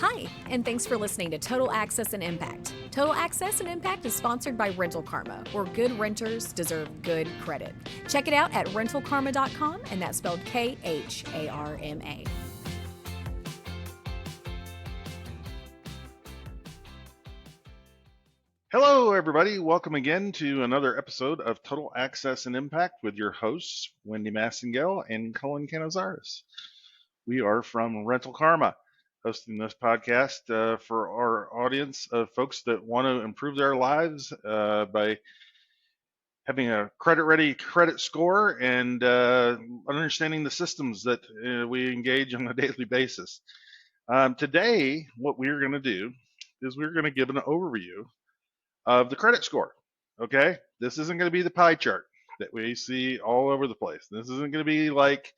Hi, and thanks for listening to Total Access and Impact. Total Access and Impact is sponsored by Rental Kharma, where good renters deserve good credit. Check it out at rentalkharma.com, and that's spelled Kharma. Hello, everybody. Welcome again to another episode of Total Access and Impact with your hosts, Wendy Massengale and Cullen Canazares. We are from Rental Kharma, hosting this podcast for our audience of folks that want to improve their lives by having a credit-ready credit score and understanding the systems that we engage on a daily basis. Today, what we're going to do is we're going to give an overview of the credit score. Okay, this isn't going to be the pie chart that we see all over the place. This isn't going to be like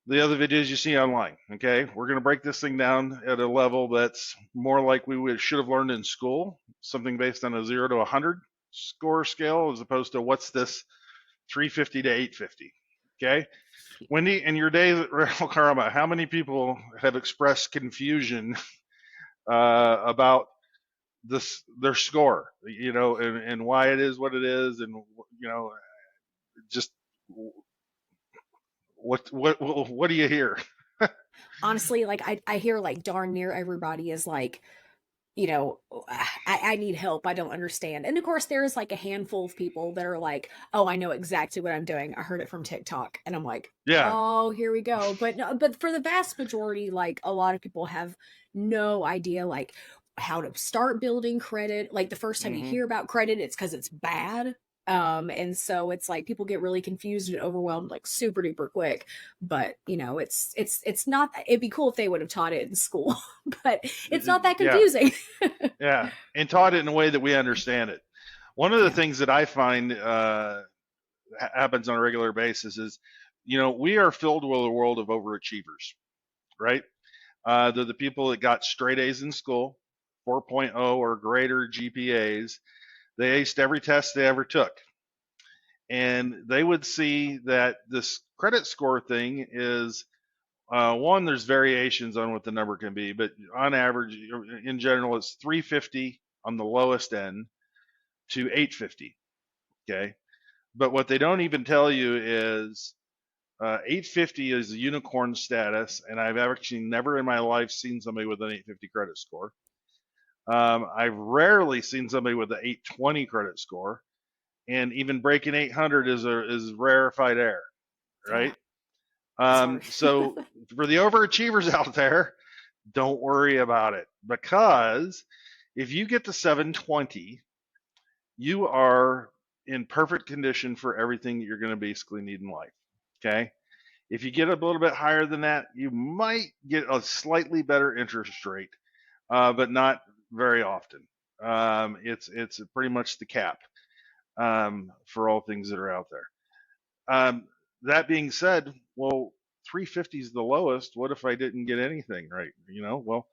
the other videos you see online. Okay, we're going to break this thing down at a level that's more like we should have learned in school, something based on a 0 to 100 score scale, as opposed to what's this 350 to 850. Okay, Wendy, in your days at Rental Kharma, how many people have expressed confusion about their score, and why it is what it is, and just what do you hear? Honestly, like I hear like darn near everybody is like, I need help. I don't understand. And of course, there is like a handful of people that are like, oh, I know exactly what I'm doing. I heard it from TikTok. And I'm like, Yeah. oh, here we go. But no, but for the vast majority, like a lot of people have no idea like how to start building credit. Like the first time you hear about credit, it's because it's bad. And so it's like people get really confused and overwhelmed like super duper quick. But it's not, it'd be cool if they would have taught it in school, but it's not that confusing. Yeah, and taught it in a way that we understand it. One of the things that I find happens on a regular basis is, we are filled with a world of overachievers, right? They're the people that got straight A's in school, 4.0 or greater GPAs. They aced every test they ever took. And they would see that this credit score thing is, one, there's variations on what the number can be, but on average, in general, it's 350 on the lowest end to 850. Okay. But what they don't even tell you is 850 is a unicorn status, and I've actually never in my life seen somebody with an 850 credit score. I've rarely seen somebody with an 820 credit score, and even breaking 800 is rarefied air, right? So for the overachievers out there, don't worry about it, because if you get to 720, you are in perfect condition for everything that you're going to basically need in life. Okay. If you get a little bit higher than that, you might get a slightly better interest rate, but not very often. It's pretty much the cap for all things that are out there. That being said, well, 350 is the lowest. What if I didn't get anything right? Well,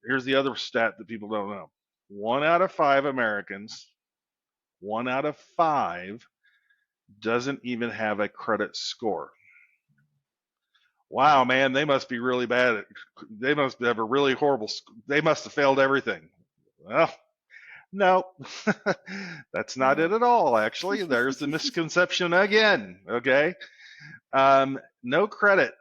here's the other stat that people don't know. 1 out of 5 Americans, 1 out of 5 doesn't even have a credit score. Wow, man, they must be really bad. They must have a really horrible, they must have failed everything. Well, no, that's not it at all, actually. There's the misconception again, okay? No credit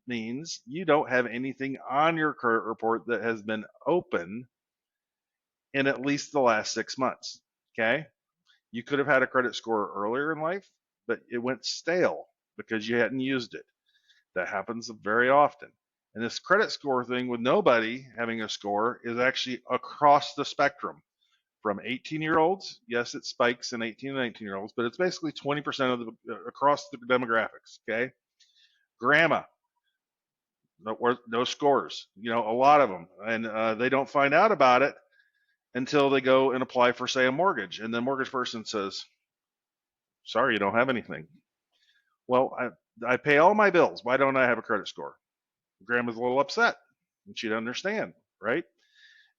means you don't have anything on your credit report that has been open in at least the last 6 months, okay? You could have had a credit score earlier in life, but it went stale because you hadn't used it. That happens very often. And this credit score thing with nobody having a score is actually across the spectrum. From 18-year-olds, yes, it spikes in 18 and 19-year-olds, but it's basically 20% of the across the demographics. Okay, grandma, no scores. A lot of them, and they don't find out about it until they go and apply for, say, a mortgage, and the mortgage person says, "Sorry, you don't have anything." Well, I pay all my bills. Why don't I have a credit score? Grandma's a little upset, and she'd understand, right?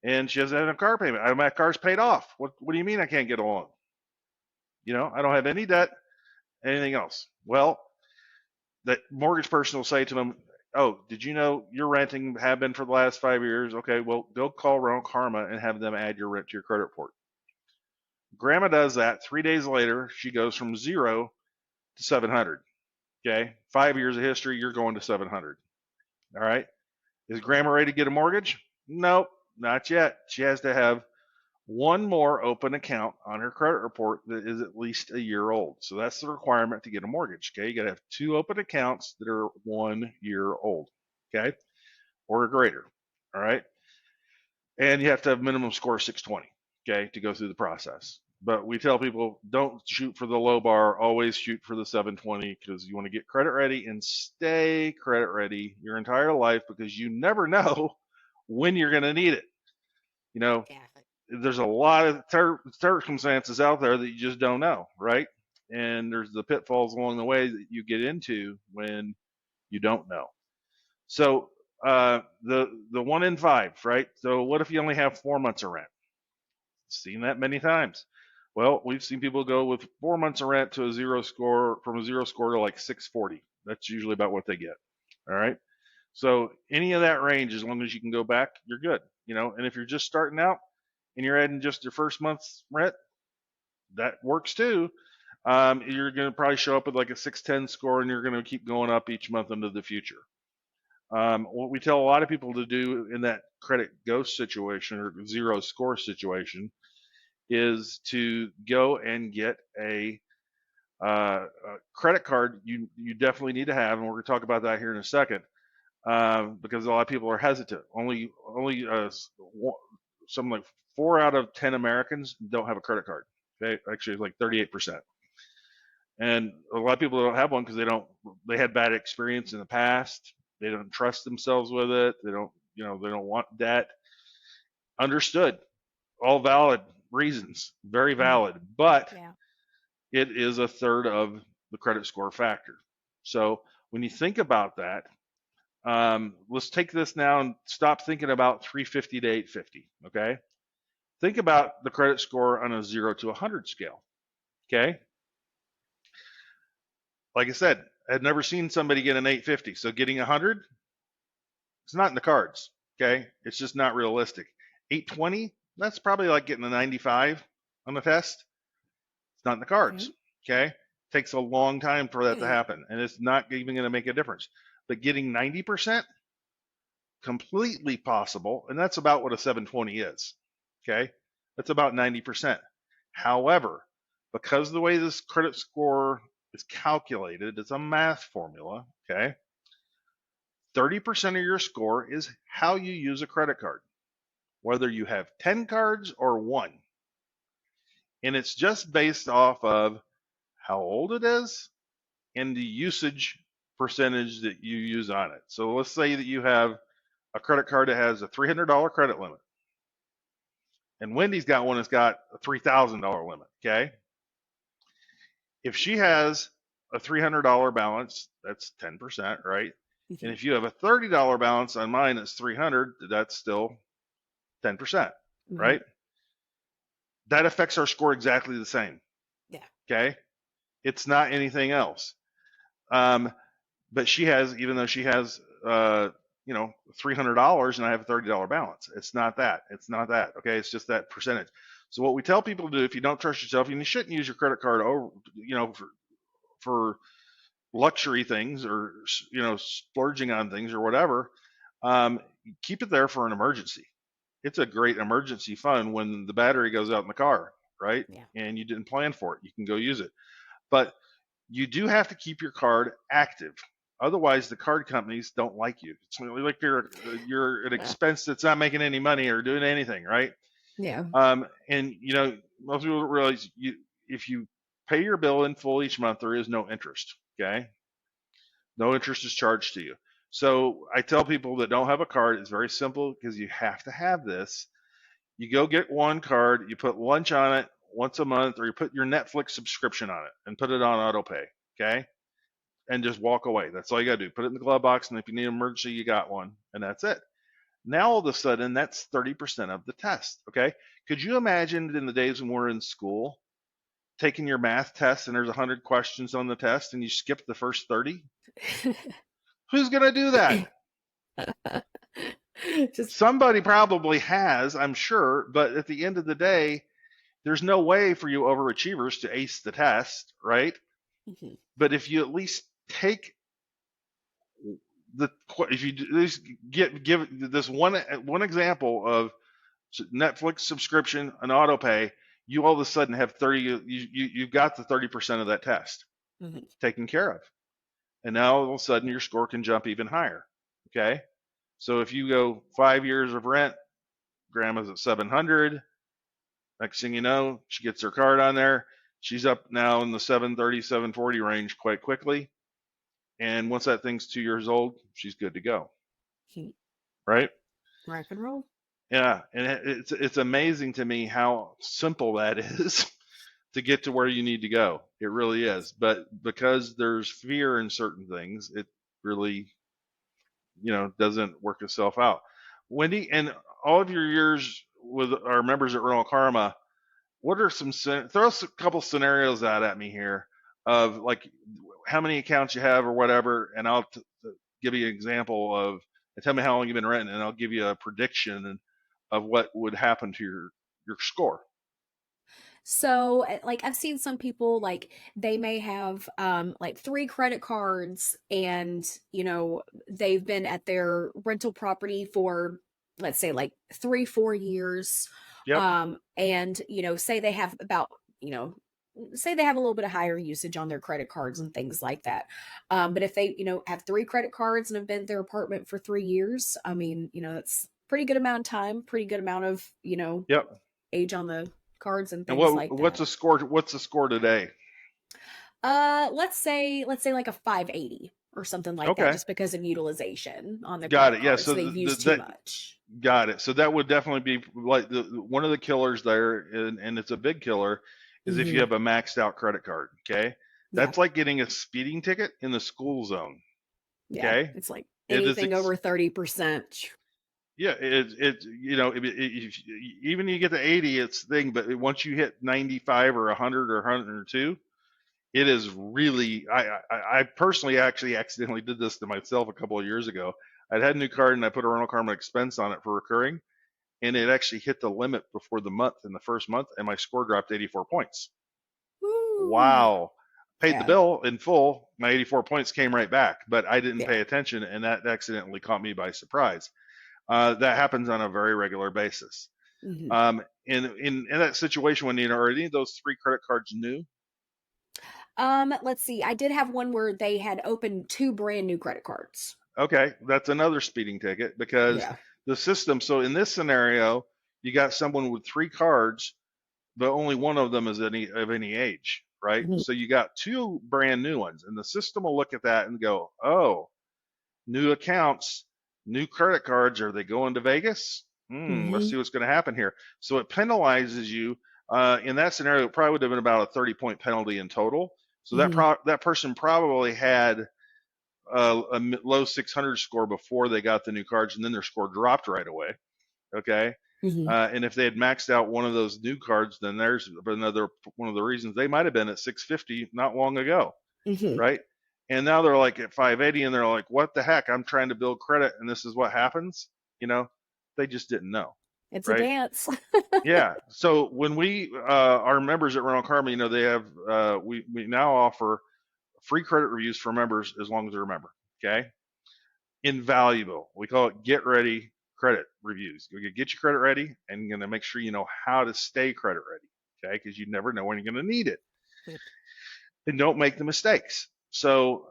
And she doesn't have a car payment. My car's paid off. What do you mean I can't get a loan? I don't have any debt, anything else. Well, that mortgage person will say to them, Oh, did you know your renting have been for the last 5 years? Okay, well, go call around Kharma and have them add your rent to your credit report. Grandma does that. 3 days later, she goes from 0 to 700. Okay, 5 years of history, you're going to 700. All right. Is grandma ready to get a mortgage? Nope, not yet. She has to have one more open account on her credit report that is at least a year old. So that's the requirement to get a mortgage. Okay, you got to have two open accounts that are 1 year old. Okay, or greater. All right, and you have to have minimum score 620. Okay, to go through the process. But we tell people don't shoot for the low bar, always shoot for the 720 because you want to get credit ready and stay credit ready your entire life because you never know when you're going to need it. You know, Yeah. there's a lot of circumstances out there that you just don't know, right? And there's the pitfalls along the way that you get into when you don't know. So the 1 in 5, right? So what if you only have 4 months of rent? Seen that many times. Well, we've seen people go with 4 months of rent to a zero score, from a zero score to like 640. That's usually about what they get. All right. So any of that range, as long as you can go back, you're good. And if you're just starting out and you're adding just your first month's rent, that works too. You're going to probably show up with like a 610 score, and you're going to keep going up each month into the future. What we tell a lot of people to do in that credit ghost situation or zero score situation is to go and get a credit card. You definitely need to have, and we're going to talk about that here in a second, because a lot of people are hesitant. Only something like 4 out of 10 Americans don't have a credit card. Okay, actually, it's like 38%. And a lot of people don't have one because they had bad experience in the past. They don't trust themselves with it. They don't want debt. Understood. All valid reasons, very Mm. valid, but Yeah. it is a third of the credit score factor. So when you think about that, let's take this now and stop thinking about 350 to 850. Okay, think about the credit score on a 0 to 100 scale. Okay, like I said, I'd never seen somebody get an 850. So getting 100, it's not in the cards. Okay, it's just not realistic. 820, that's probably like getting a 95 on the test. It's not in the Yeah. cards. Okay, takes a long time for that to happen, and it's not even going to make a difference. But getting 90%, completely possible, and that's about what a 720 is. Okay, that's about 90%. However, because the way this credit score is calculated, it's a math formula. Okay, 30% of your score is how you use a credit card, whether you have 10 cards or one. And it's just based off of how old it is and the usage percentage that you use on it. So let's say that you have a credit card that has a $300 credit limit, and Wendy's got one that's got a $3,000 limit. Okay. If she has a $300 balance, that's 10%, right? And Mhm. if you have a $30 balance on mine that's 300, that's still 10%, Mhm. right? That affects our score exactly the same. Yeah. Okay. It's not anything else. Um, but she has, even though she has, $300 and I have a $30 balance, it's not that. It's not that. Okay. It's just that percentage. So what we tell people to do, if you don't trust yourself, and you shouldn't use your credit card over, for luxury things or, splurging on things or whatever, um, keep it there for an emergency. It's a great emergency fund when the battery goes out in the car, right? Yeah. And you didn't plan for it. You can go use it. But you do have to keep your card active. Otherwise, the card companies don't like you. It's really like you're an expense that's not making any money or doing anything, right? Yeah. And most people don't realize if you pay your bill in full each month, there is no interest. Okay, no interest is charged to you. So I tell people that don't have a card, it's very simple because you have to have this. You go get one card, you put lunch on it once a month, or you put your Netflix subscription on it and put it on auto pay. Okay, and just walk away. That's all you got to do. Put it in the glove box, and if you need an emergency, you got one, and that's it. Now all of a sudden, that's 30% of the test. Okay, could you imagine in the days when we're in school taking your math test and there's 100 questions on the test and you skip the first 30? Who's going to do that? Just Somebody probably has, I'm sure, but at the end of the day, there's no way for you overachievers to ace the test, right? mhm, But if you at least take the, if you at least give this one example of Netflix subscription and auto pay, you all of a sudden have 30, you've got the 30% of that test mhm, taken care of. And now all of a sudden your score can jump even higher. Okay. So if you go 5 years of rent, grandma's at 700. Next thing you know, she gets her card on there. She's up now in the 730, 740 range quite quickly. And once that thing's 2 years old, she's good to go. mhm. Right. Rock and roll. Yeah. And it's amazing to me how simple that is to get to where you need to go. It really is. But because there's fear in certain things, it really, doesn't work itself out. Wendy, and all of your years with our members at Rental Kharma, what are throw a couple scenarios out at me here of like how many accounts you have or whatever, and I'll give you an example of, and tell me how long you've been renting, and I'll give you a prediction of what would happen to your score. So, like I've seen some people like they may have like 3 credit cards and, they've been at their rental property for let's say like 3, 4 years. Yep. And, say they have about, you know, say they have a little bit of higher usage on their credit cards and things like that. But if they, have 3 credit cards and have been at their apartment for 3 years, I mean, that's pretty good amount of time, pretty good amount of, Yep. age on the cards and And things like what's that. the score? What's the score today? Let's say like a 580 or something like that, Okay. just because of utilization on the Got credit it. Yeah. cards. So They've used too that much. got it. So that would definitely be like one of the killers there, and it's a big killer, is if you Hmm. have a maxed out credit card. Okay. Yeah, That's like getting a speeding ticket in the school zone. yeah. Okay. It's like It is, anything over 30%. yeah, even you get to 80, it's thing, but once you hit 95 or 100 or 102, it is really, I personally actually accidentally did this to myself a couple of years ago. I'd had a new card and I put a rental car expense on it for recurring, and it actually hit the limit before the month in the first month, and my score dropped 84 points. Woo. Wow. Paid the Yeah. bill in full. My 84 points came right back, but I didn't Yeah. pay attention, and that accidentally caught me by surprise. That happens on a very regular basis. Hmm. In that situation, when are any of those 3 credit cards new? Let's see. I did have one where they had opened 2 brand new credit cards. Okay, that's another speeding ticket because Yeah. the system. So in this scenario, you got someone with 3 cards, but only one of them is of any age, right? Hmm. So you got 2 brand new ones, and the system will look at that and go, "Oh, new accounts, new credit cards. Are they going to Vegas? Let's Hmm. see what's going to happen here." So it penalizes you. In that scenario, it probably would have been about a 30-point penalty in total. So Hmm. that person probably had a low 600 score before they got the new cards, and then their score dropped right away. Okay. Hmm. And if they had maxed out one of those new cards, then there's another one of the reasons they might have been at 650 not long ago, Hmm. right? And now they're like at 580, and they're like, "What the heck? I'm trying to build credit, and this is what happens." You know, they just didn't know, It's a right? dance. Yeah. So when we our members at Rental Karma, they have we now offer free credit reviews for members as long as they're a member. Okay. Invaluable. We call it get ready credit reviews. You get your credit ready, and you're going to make sure you know how to stay credit ready. Okay. Because you never know when you're going to need it, Yep. and don't make the mistakes. So,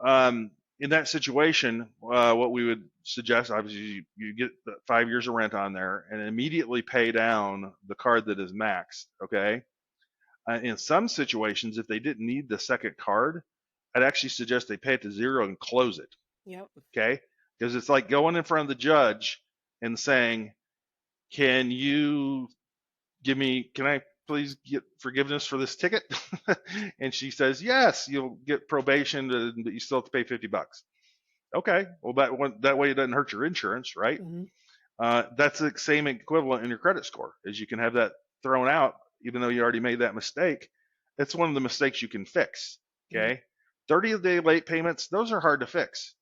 in that situation, what we would suggest, obviously, you get the 5 years of rent on there and immediately pay down the card that is maxed. Okay. In some situations, if they didn't need the second card, I'd actually suggest they pay it to zero and close it. Yep. Okay. Because it's like going in front of the judge and saying, "Can you can I please get forgiveness for this ticket?" And she says, "Yes, you'll get probation, but you still have to pay $50." Okay, well that way it doesn't hurt your insurance, right? Hmm. That's the same equivalent in your credit score, is you can have that thrown out even though you already made that mistake. It's one of the mistakes you can fix. Hmm. Okay, 30-day late payments, those are hard to fix.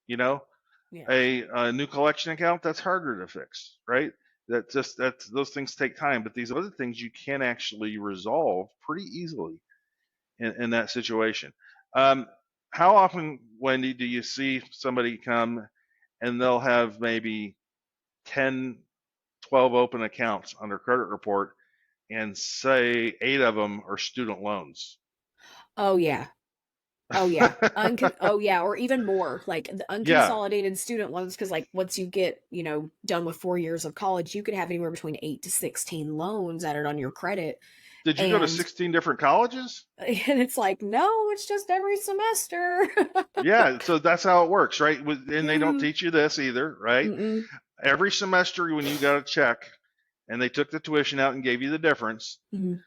You know, Yeah. A new collection account, that's harder to fix, right? That's those things take time, but these other things you can actually resolve pretty easily in that situation. Um, how often, Wendy, do you see somebody come and they'll have maybe 10, 12 open accounts on their credit report and say 8 of them are student loans? Oh yeah. Oh yeah. Oh yeah, or even more, like the Yeah. unconsolidated student loans, because like once you get, done with 4 years of college, you could have anywhere between 8 to 16 loans added on your credit. Did you go to And 16 different colleges? and it's like, no, it's just every semester. Yeah, so that's how it works, right? And they don't Mm-mm. teach you this either, right? Every semester when you got a check and they took the tuition out and gave you the difference, Mhm.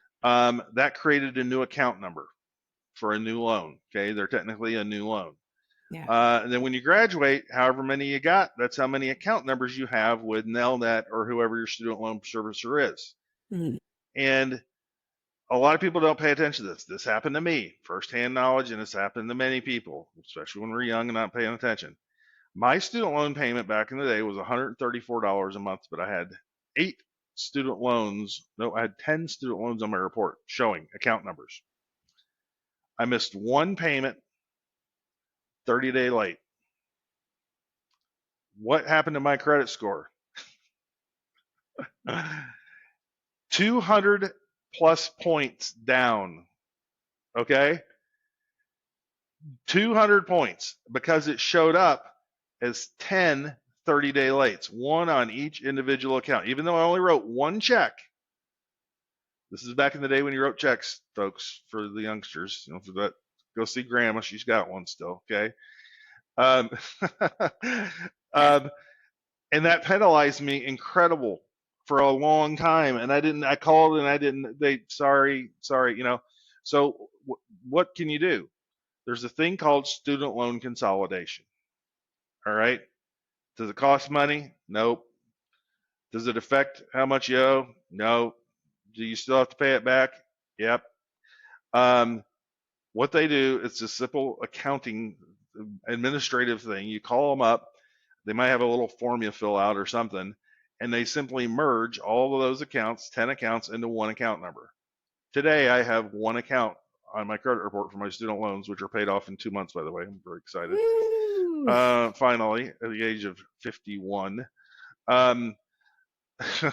that created a new account number for a new loan. Okay, they're technically a new loan. Yeah. And then when you graduate, however many you got, that's how many account numbers you have with Nelnet or whoever your student loan servicer is. Mhm. And a lot of people don't pay attention to this. This happened to me, firsthand knowledge, and it's happened to many people, especially when we're young and not paying attention. My student loan payment back in the day was $134 a month, but I had 8 student loans. No, I had 10 student loans on my report showing account numbers. I missed one payment, 30-day late. What happened to my credit score? 200 plus points down. Okay? 200 points because it showed up as 10 30-day lates, one on each individual account. Even though I only wrote one check, this is back in the day when you wrote checks, folks, for the youngsters. For that, go see grandma. She's got one still. Okay. Um, um, and that penalized me incredible for a long time. And I called and I didn't, sorry. So what can you do? There's a thing called student loan consolidation. All right. Does it cost money? Nope. Does it affect how much you owe? No. Do you still have to pay it back? Yep. Um, what they do, it's a simple accounting administrative thing. You call them up, they might have a little form you fill out or something, and they simply merge all of those accounts, 10 accounts, into one account number. Today, I have one account on my credit report for my student loans, which are paid off in 2 months, by the way. I'm very excited. Woo! Finally, at the age of 51. Um, a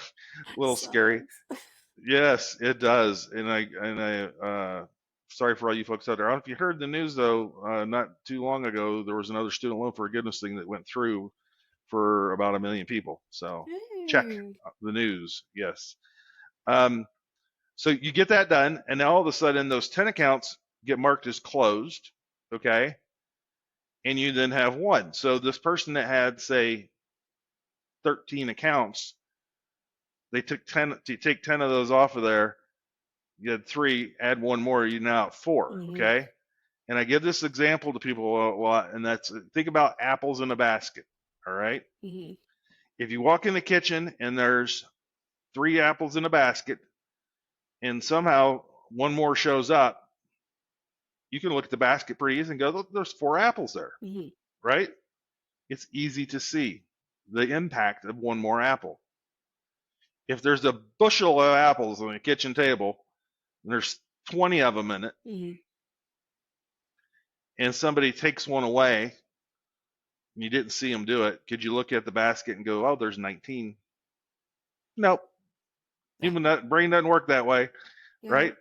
little scary. Sucks. Yes, it does. And I sorry for all you folks out there. I don't know if you heard the news though, not too long ago, there was another student loan forgiveness thing that went through for about 1 million people. So check Hey. the news. Yes. Um, so you get that done, and now all of a sudden those 10 accounts get marked as closed. Okay. And you then have one. So this person that had, say, 13 accounts, they took 10 to take 10 of those off of there. You had 3, add one more, you're now at 4. Mhm. Okay. And I give this example to people a lot, and that's, think about apples in a basket. All right. Mhm. If you walk in the kitchen and there's 3 apples in a basket, and somehow one more shows up, you can look at the basket pretty easy and go, "Look, there's 4 apples there." Mhm. Right. It's easy to see the impact of one more apple. If there's a bushel of apples on the kitchen table and there's 20 of them in it, Mhm. and somebody takes one away and you didn't see them do it, could you look at the basket and go, "Oh, there's 19"? Nope. Yeah. Human brain doesn't work that way, Yeah. right?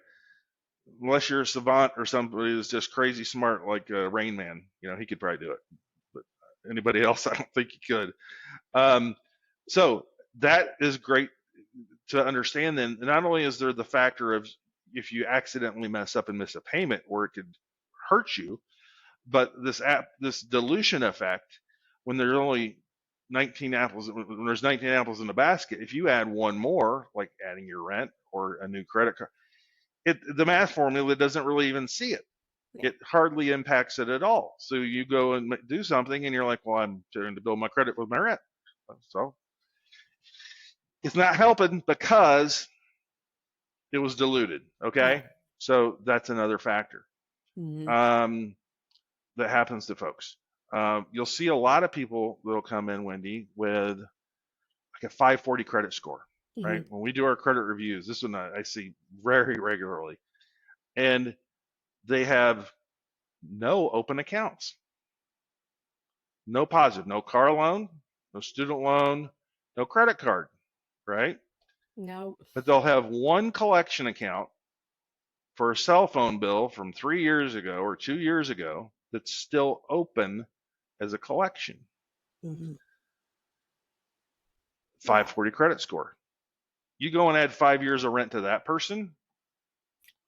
Unless you're a savant or somebody who's just crazy smart like Rain Man. He could probably do it. But anybody else, I don't think he could. Um, so that is great to understand. Then not only is there the factor of if you accidentally mess up and miss a payment where it could hurt you, but this dilution effect, when there's only 19 apples, when there's 19 apples in the basket, if you add one more, like adding your rent or a new credit card, the math formula doesn't really even see it. Yeah. It hardly impacts it at all. So you go and do something, and you're like, "Well, I'm trying to build my credit with my rent." So it's not helping because it was diluted. Yeah. Okay, so that's another factor Mhm. um, that happens to folks. You'll see a lot of people that'll come in, Wendy, with like a 540 credit score, Hmm. right? When we do our credit reviews, this one I see very regularly, and they have no open accounts, no positive, no car loan, no student loan, no credit card, right? No. But they'll have one collection account for a cell phone bill from 3 years ago or 2 years ago that's still open as a collection. Hmm. Yeah. 540 credit score. You go and add 5 years of rent to that person,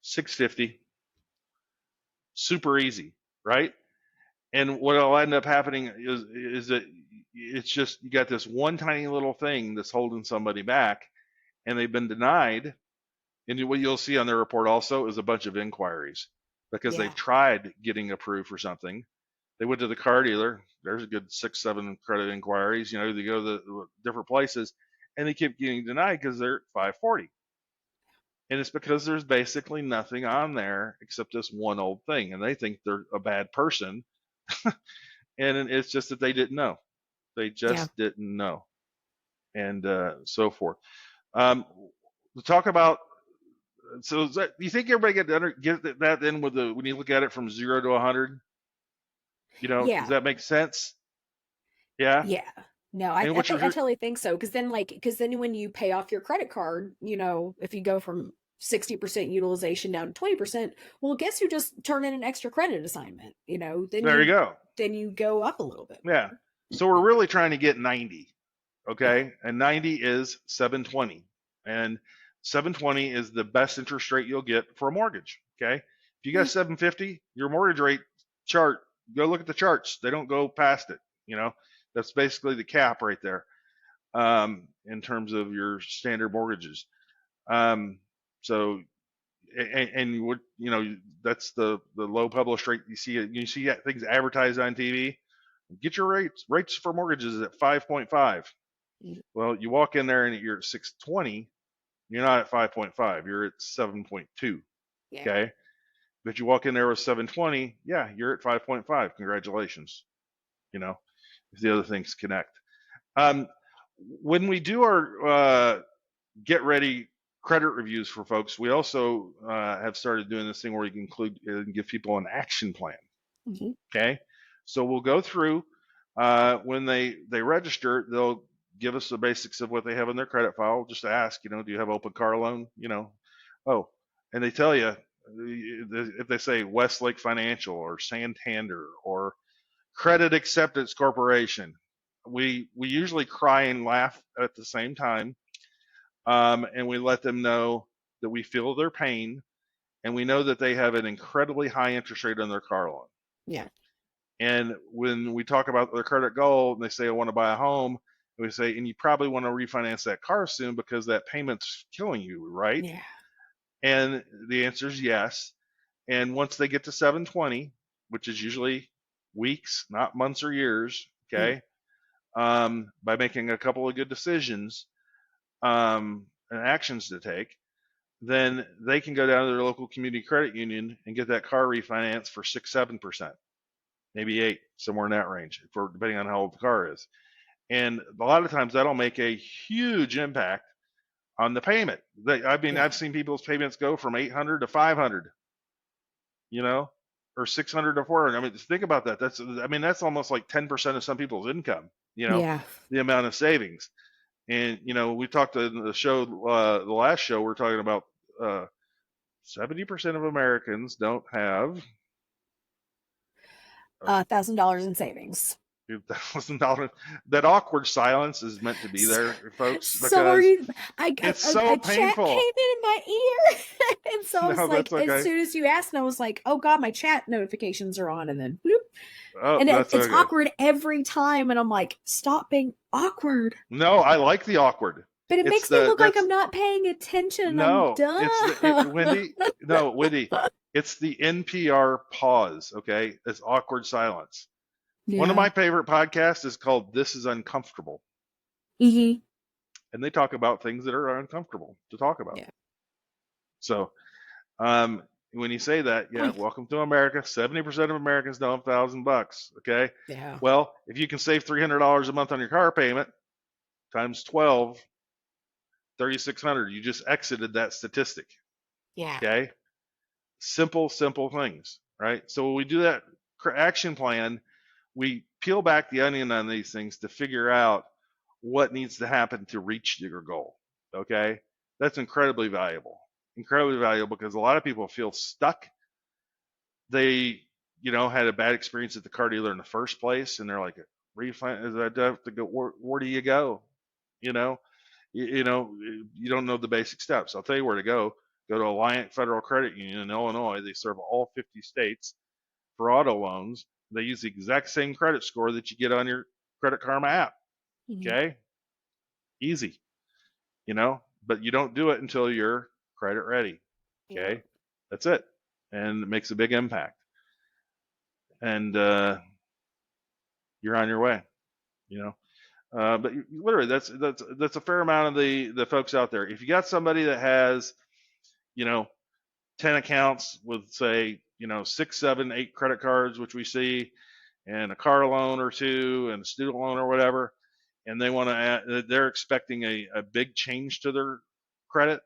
650, super easy, right? And what'll end up happening is that it's just you got this one tiny little thing that's holding somebody back, and they've been denied. And what you'll see on their report also is a bunch of inquiries because Yeah. they've tried getting approved for something. They went to the car dealer. There's a good 6, 7 credit inquiries. You know, they go to the different places, and they keep getting denied because they're at 540. And it's because there's basically nothing on there except this one old thing, and they think they're a bad person, and it's just that they didn't know. They Yeah. just didn't know, and so forth. Um, to talk about, so is that, do you think everybody get that in with the when you look at it from 0 to 100? You know, does Yeah. that make sense? Yeah. Yeah. No, I, And I what's think I your totally think so. Because then when you pay off your credit card, if you go from 60% utilization down to 20%, well, guess who just turned in an extra credit assignment? Then there you go. you go up a little bit Yeah. more. So we're really trying to get 90. Yeah. Okay. And 90 is 720. And 720 is the best interest rate you'll get for a mortgage. Okay. If you got Yeah. 750, your mortgage rate chart, go look at the charts. They don't go past it. You know, that's basically the cap right there, in terms of your standard mortgages. Um, so, and what, that's the low published rate. You see things advertised on TV. Get your rates for mortgages at 5.5. Mm. Well, you walk in there and you're at 620, you're not at 5.5, you're at 7.2. Yeah. Okay. But you walk in there with 720, yeah, you're at 5.5. Congratulations. You know, if the other things connect. Um, when we do our get ready credit reviews for folks, we also have started doing this thing where you can include and give people an action plan. Hmm. Okay. So we'll go through, when they register, they'll give us the basics of what they have in their credit file. Just ask, do you have open car loan? Oh, and they tell you if they say Westlake Financial or Santander or Credit Acceptance Corporation. We usually cry and laugh at the same time, and we let them know that we feel their pain, and we know that they have an incredibly high interest rate on their car loan. Yeah. And when we talk about their credit goal and they say, I want to buy a home, we say, and you probably want to refinance that car soon because that payment's killing you, right? Yeah. And the answer is yes. And once they get to 720, which is usually weeks, not months or years, Mm. okay, by making a couple of good decisions, and actions to take, then they can go down to their local community credit union and get that car refinanced for 6, 7%, maybe 8, somewhere in that range, for depending on how old the car is. And a lot of times that'll make a huge impact on the payment. Yeah. I've seen people's payments go from 800 to 500, you know, or 600 to 400. I mean, think about that. That's almost like 10% of some people's income, Yeah. the amount of savings. And, we talked in the show, the last show, we're talking about 70% of Americans don't have $1,000 in savings. $2,000. That awkward silence is meant to be there, folks, because Sorry, it's a so chat came painful. in my ear, and so I was No, like, that's as okay. soon as you asked, and I was like, oh god, my chat notifications are on, and then whoop, Oh, and that's it's okay. awkward every time, and I'm like, stop being awkward, No, I like the awkward. but it It's makes me the look like that's I'm not paying attention. I'm no, it's dumb. Wendy. No, Wendy. It's the NPR pause. Okay, it's awkward silence. One of Yeah. my favorite podcasts is called "This Is Uncomfortable," Hmm. and they talk about things that are uncomfortable to talk about. Yeah. So, um, When you say that, yeah, Hmm. welcome to America. 70% of Americans don't have $1,000. Okay. Yeah. Well, if you can save $300 a month on your car payment times 12, 3,600, you just exited that statistic. Yeah. Okay. Simple things, right? So when we do that action plan, we peel back the onion on these things to figure out what needs to happen to reach your goal. Okay. That's incredibly valuable. Incredibly valuable because a lot of people feel stuck. They, had a bad experience at the car dealer in the first place, and they're like, refund, I have to go, where do you go? You know, you don't know the basic steps. I'll tell you where to go. Go to Alliant Federal Credit Union in Illinois. They serve all 50 states for auto loans. They use the exact same credit score that you get on your Credit Karma app. Hmm. Okay, easy, but you don't do it until you're credit ready. Yeah. Okay, that's it, and it makes a big impact. And you're on your way. You know, but literally, that's a fair amount of the folks out there. If you got somebody that has, you know, 10 accounts with, say, 6, 7, 8 credit cards, which we see, and a car loan or two, and a student loan or whatever, and they want to add, they're expecting a big change to their credit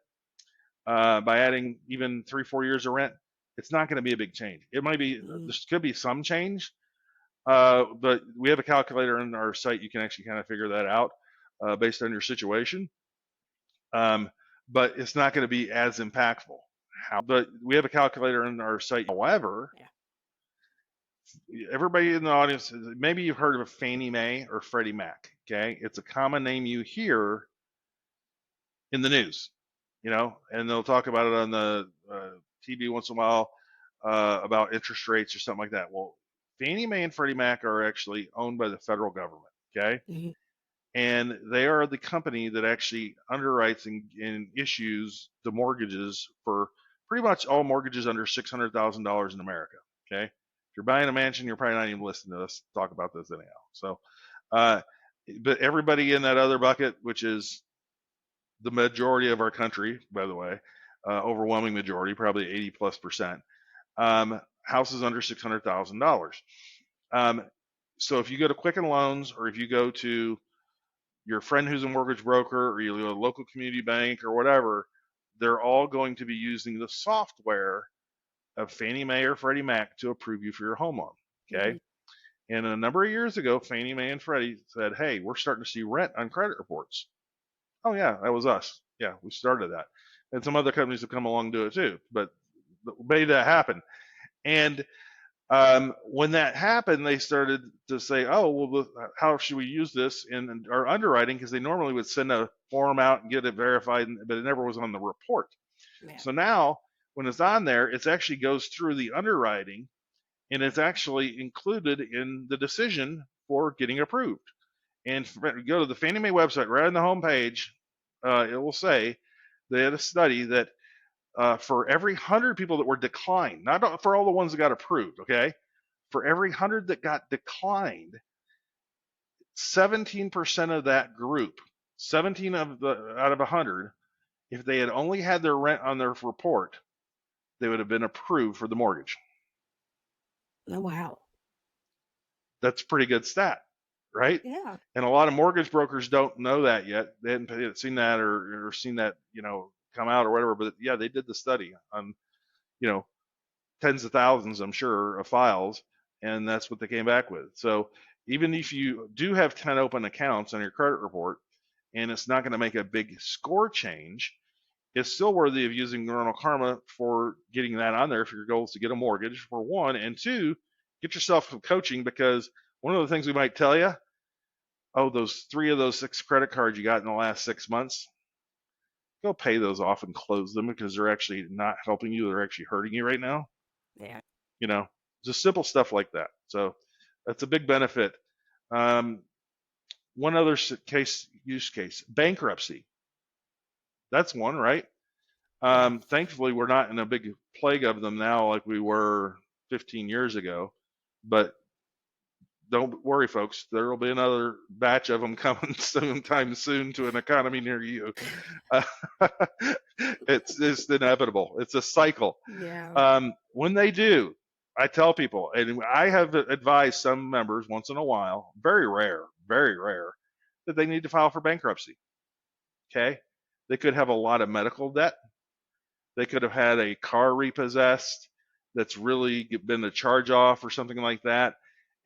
by adding even 3, 4 years of rent. It's not going to be a big change. It might be, Hmm. there could be some change, but we have a calculator on our site. You can actually kind of figure that out based on your situation. Um, but it's not going to be as impactful. But we have a calculator on our site. However, Yeah. everybody in the audience, maybe you've heard of Fannie Mae or Freddie Mac. Okay, it's a common name you hear in the news, and they'll talk about it on the TV once in a while about interest rates or something like that. Well, Fannie Mae and Freddie Mac are actually owned by the federal government. Okay, Hmm. and they are the company that actually underwrites and issues the mortgages for pretty much all mortgages under $600,000 in America. Okay, if you're buying a mansion, you're probably not even listening to us talk about this anyhow. So, uh, but everybody in that other bucket, which is the majority of our country, by the way, overwhelming majority, probably 80+%, houses under $600,000. Um, so if you go to Quicken Loans, or if you go to your friend who's a mortgage broker, or you go to a local community bank or whatever, they're all going to be using the software of Fannie Mae or Freddie Mac to approve you for your home loan. Hmm. Okay. And a number of years ago, Fannie Mae and Freddie said, hey, we're starting to see rent on credit reports. Oh, yeah, that was us. Yeah, we started that. And some other companies have come along and do it too, but made that happen. And when that happened, they started to say, oh, well, how should we use this in our underwriting? Because they normally would send a form out and get it verified, but it never was on the report. Yeah. So now, when it's on there, it actually goes through the underwriting, and it's actually included in the decision for getting approved. And go to the Fannie Mae website, right on the home page, it will say they had a study that for every 100 people that were declined, not for all the ones that got approved, okay? For every 100 that got declined, 17% of that group, 17 out of 100, if they had only had their rent on their report, they would have been approved for the mortgage. Oh, wow. That's a pretty good stat, right? Yeah. And a lot of mortgage brokers don't know that yet. They hadn't seen that or seen that, come out or whatever. But yeah, they did the study on, you know, tens of thousands, I'm sure, of files, and that's what they came back with. So even if you do have 10 open accounts on your credit report, and it's not going to make a big score change, it's still worthy of using neuronal karma for getting that on there if your goal is to get a mortgage, for one, and two, get yourself some coaching, because one of the things we might tell you, oh, those 3 of those 6 credit cards you got in the last 6 months, go pay those off and close them, because they're actually not helping you. They're actually hurting you right now. Yeah. You know, just simple stuff like that. So that's a big benefit. Um, one other use case, bankruptcy. That's one, right? Yeah. Thankfully, we're not in a big plague of them now like we were 15 years ago. But don't worry, folks. There will be another batch of them coming sometime soon to an economy near you. Uh, It's inevitable. It's a cycle. Yeah. When they do, I tell people, and I have advised some members once in a while, very rare, that they need to file for bankruptcy. Okay, they could have a lot of medical debt. They could have had a car repossessed that's really been a charge off or something like that,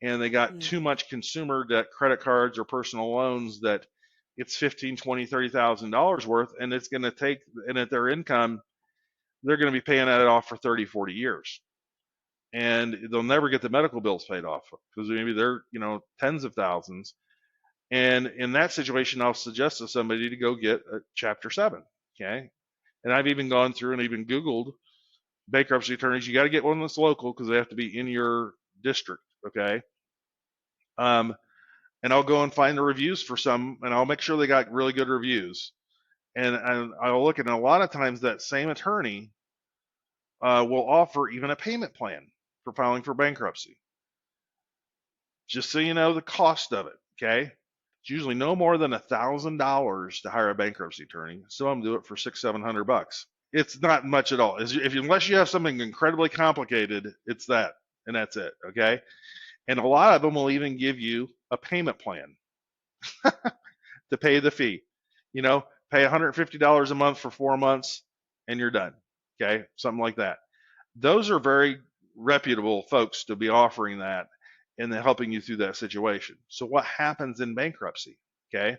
and they got Yeah. too much consumer debt, credit cards or personal loans that it's 15, 20, $30,000 worth, and it's going to take, and at their income, they're going to be paying that off for 30, 40 years. And they'll never get the medical bills paid off because maybe they're, tens of thousands. And in that situation, I'll suggest to somebody to go get a Chapter 7. Okay. And I've even gone through and even Googled bankruptcy attorneys. You got to get one that's local because they have to be in your district. Okay. Um, and I'll go and find the reviews for some, and I'll make sure they got really good reviews. And I'll look at, and a lot of times that same attorney will offer even a payment plan for filing for bankruptcy. Just so you know the cost of it, okay? It's usually no more than $1,000 to hire a bankruptcy attorney. Some of them do it for $600-700. It's not much at all. Unless you have something incredibly complicated, it's that, and that's it, okay? And a lot of them will even give you a payment plan to pay the fee. Pay $150 a month for 4 months, and you're done, okay? Something like that. Those are very reputable folks to be offering that and then helping you through that situation. So what happens in bankruptcy? Okay.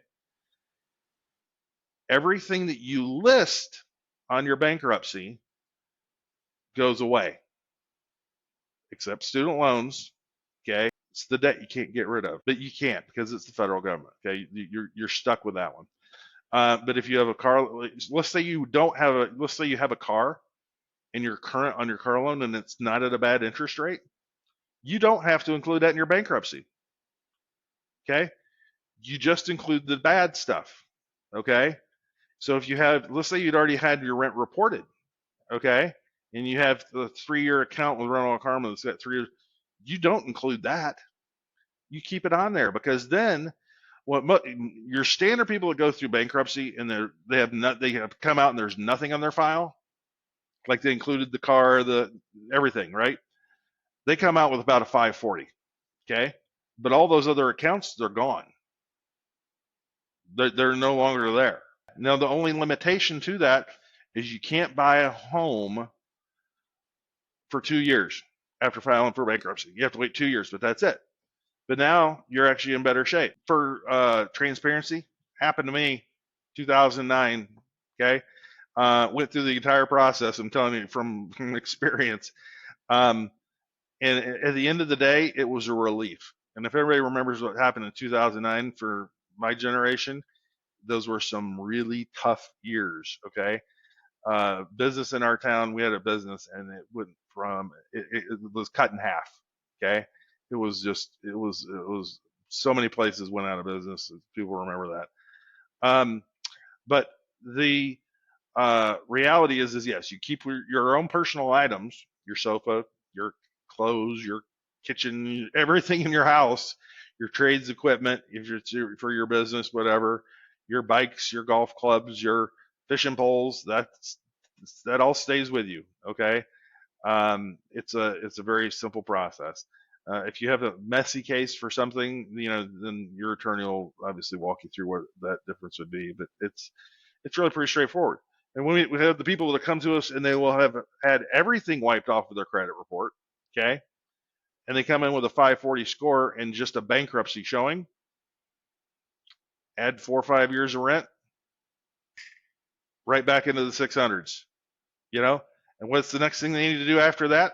Everything that you list on your bankruptcy goes away, except student loans. Okay. It's the debt you can't get rid of, but you can't because it's the federal government. Okay. You're stuck with that one. But if you have a car, let's say you have a car and you're current on your car loan and it's not at a bad interest rate, you don't have to include that in your bankruptcy. Okay. You just include the bad stuff. Okay. So if let's say you'd already had your rent reported. Okay. And you have the 3-year account with rental Kharma that's got 3 years. You don't include that. You keep it on there because then your standard people that go through bankruptcy and they have come out and there's nothing on their file, like they included the car, everything, right? They come out with about a 540. Okay. But all those other accounts, they're gone. They're no longer there. Now, the only limitation to that is you can't buy a home for 2 years after filing for bankruptcy. You have to wait 2 years, but that's it. But now you're actually in better shape. For transparency, happened to me 2009. Okay. Went through the entire process. I'm telling you from experience. And at the end of the day, it was a relief. And if everybody remembers what happened in 2009 for my generation, those were some really tough years. Okay. Business in our town, we had a business and it was cut in half. Okay. It was so many places went out of business. People remember that. But the reality is yes, you keep your own personal items, your sofa, your clothes, your kitchen, everything in your house, your trades equipment, if it's for your business, whatever, your bikes, your golf clubs, your fishing poles, that all stays with you. Okay. It's a very simple process. If you have a messy case for something, then your attorney will obviously walk you through what that difference would be. But it's really pretty straightforward. And when we have the people that come to us and they will have had everything wiped off of their credit report, okay, and they come in with a 540 score and just a bankruptcy showing, add 4 or 5 years of rent, right back into the 600s, you know. And what's the next thing they need to do after that?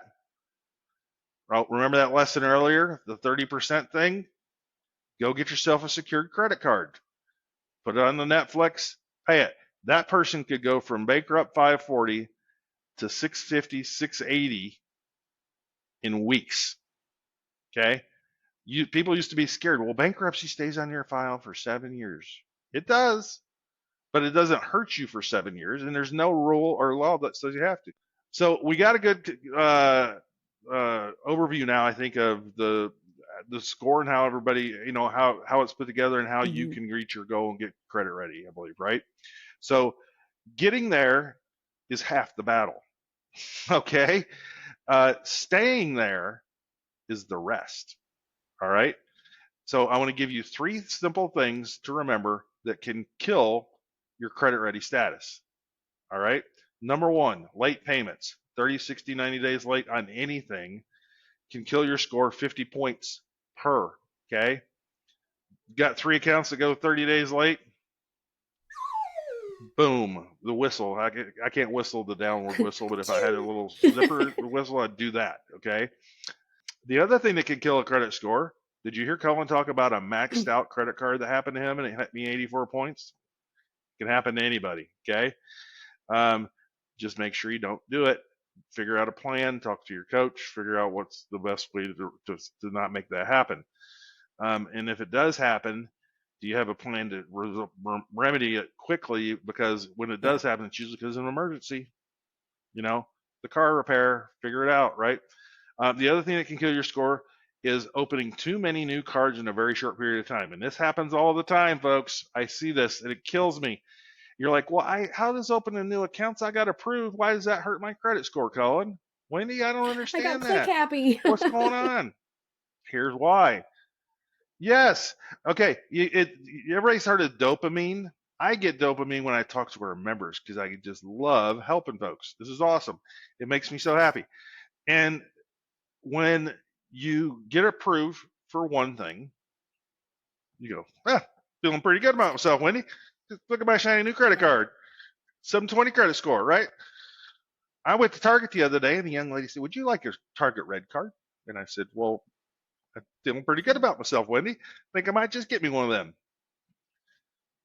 Well, remember that lesson earlier, the 30% thing? Go get yourself a secured credit card. Put it on the Netflix, pay it. That person could go from bankrupt 540 to 650, 680 in weeks. Okay? People used to be scared. Well, bankruptcy stays on your file for 7 years. It does, but it doesn't hurt you for 7 years, and there's no rule or law that says you have to. So we got a good overview now, I think, of the score and how everybody, how it's put together and how you Mm-hmm. can reach your goal and get credit ready, I believe, right? So getting there, is half the battle. Okay? Staying there is the rest. All right? So I want to give you 3 simple things to remember that can kill your credit ready status. All right? Number 1, late payments. 30, 60, 90 days late on anything can kill your score 50 points per. Okay? Got 3 accounts that go 30 days late? Boom, the whistle. I can't whistle the downward whistle, but if I had a little zipper whistle, I'd do that. Okay? The other thing that can kill a credit score, did you hear Cullen talk about a maxed out credit card that happened to him and it hit me 84 points? It can happen to anybody. Okay? Um, just make sure you don't do it. Figure out a plan, talk to your coach, figure out what's the best way to not make that happen. And if it does happen, do you have a plan to remedy it quickly? Because when it does happen, it's usually because of an emergency. The car repair, figure it out, right? The other thing that can kill your score is opening too many new cards in a very short period of time. And this happens all the time, folks. I see this and it kills me. You're like, well, how does opening new accounts I got approved? Why does that hurt my credit score, Colin? Wendy, I don't I got understand click that. happy. What's going on? Here's why. Yes. Okay. Everybody's heard of dopamine. I get dopamine when I talk to our members because I just love helping folks. This is awesome. It makes me so happy. And when you get approved for one thing, you go, feeling pretty good about myself, Wendy. Just look at my shiny new credit card. 720 credit score, right? I went to Target the other day and the young lady said, would you like a Target red card? And I said, well, I'm feeling pretty good about myself, Wendy. Think I might just get me one of them.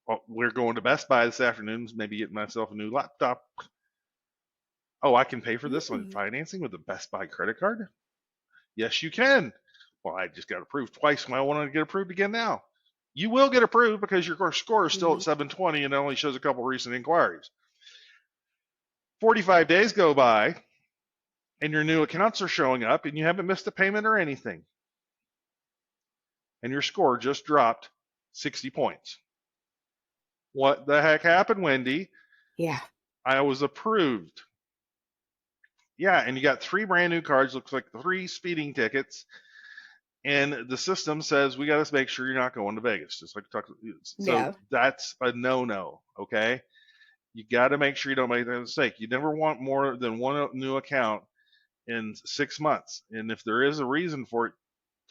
Well, we're going to Best Buy this afternoon, maybe getting myself a new laptop. Oh, I can pay for this on financing with a Best Buy credit card? Yes, you can. Well, I just got approved twice. Why I want to get approved again now? You will get approved because your score is still at 720 and it only shows a couple recent inquiries. 45 days go by and your new accounts are showing up and you haven't missed a payment or anything. And your score just dropped 60 points. What the heck happened, Wendy? Yeah. I was approved. Yeah, and you got 3 brand new cards, looks like 3 speeding tickets, and the system says we got to make sure you're not going to Vegas. Just like so, that's a no-no. Okay, you got to make sure you don't make that mistake. You never want more than one new account in 6 months, and if there is a reason for it,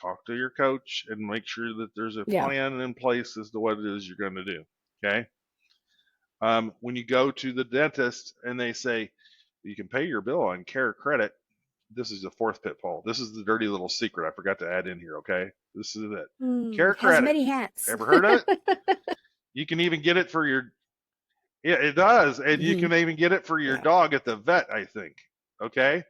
talk to your coach and make sure that there's a plan in place as to what it is you're going to do. Okay. When you go to the dentist and they say you can pay your bill on Care Credit, this is the 4th pitfall. This is the dirty little secret I forgot to add in here. Okay, this is it. Care Has Credit. many hats. Ever heard of it? You can even get it for your. Yeah, it does, and you can even get it for your dog at the vet. I think. Okay,